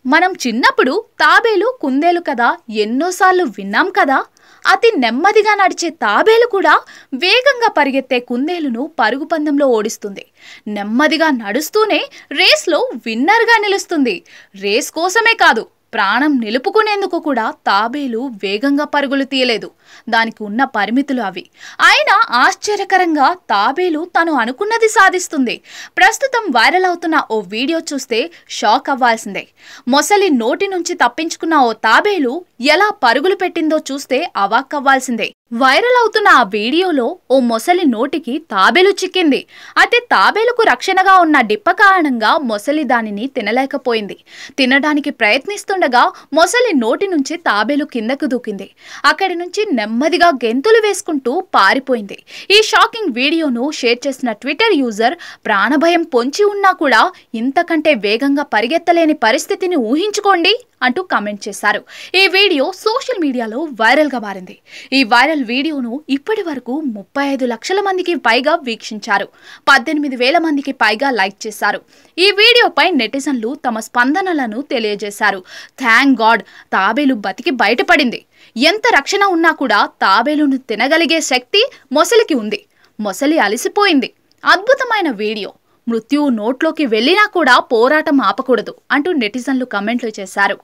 మనం చిన్నప్పుడు తాబేలు కుందేలు కదా ఎన్నోసార్లు విన్నాం కదా. అతి నెమ్మదిగా నడిచే తాబేలు కూడా వేగంగా పరిగెత్తే కుందేలును పరుగు పందెంలో ఓడిస్తుంది. నెమ్మదిగా నడుస్తూనే రేస్లో విన్నర్గా నిలుస్తుంది. రేస్ కోసమే కాదు, ప్రాణం నిలుపుకునేందుకు కూడా తాబేలు వేగంగా పరుగులు తీయలేదు. దానికి ఉన్న పరిమితులు అవి. అయినా ఆశ్చర్యకరంగా తాబేలు తను అనుకున్నది సాధిస్తుంది. ప్రస్తుతం వైరల్ అవుతున్న ఓ వీడియో చూస్తే షాక్ అవ్వాల్సిందే. మొసలి నోటి నుంచి తప్పించుకున్న ఓ తాబేలు ఎలా పరుగులు పెట్టిందో చూస్తే అవాక్కవ్వాల్సిందే. వైరల్ అవుతున్న ఆ వీడియోలో ఓ మొసలి నోటికి తాబేలు చిక్కింది. అయితే తాబేలుకు రక్షణగా ఉన్న డిప్ప కారణంగా మొసలి దానిని తినలేకపోయింది. తినడానికి ప్రయత్నిస్తుండగా మొసలి నోటి నుంచి తాబేలు కిందకు దూకింది. అక్కడి నుంచి నెమ్మదిగా గెంతులు వేసుకుంటూ పారిపోయింది. ఈ షాకింగ్ వీడియోను షేర్ చేసిన ట్విట్టర్ యూజర్ ప్రాణభయం పొంచి ఉన్నా కూడా ఇంతకంటే వేగంగా పరిగెత్తలేని పరిస్థితిని ఊహించుకోండి అంటూ కామెంట్ చేశారు. ఈ వీడియో సోషల్ మీడియాలో వైరల్ గా మారింది. ఈ వైరల్ వీడియోను ఇప్పటి వరకు 35 లక్షల మందికి పైగా వీక్షించారు. 18,000 మందికి పైగా లైక్ చేశారు. ఈ వీడియోపై నెటిజన్లు తమ స్పందనలను తెలియజేశారు. థ్యాంక్ గాడ్, తాబేలు బతికి బయటపడింది. ఎంత రక్షణ ఉన్నా కూడా తాబేలును తినగలిగే శక్తి మొసలికి ఉంది. మొసలి అలసిపోయింది. అద్భుతమైన వీడియో. మృత్యువు నోట్లోకి వెళ్ళినా కూడా పోరాటం ఆపకూడదు అంటూ నెటిజన్లు కామెంట్లు చేశారు.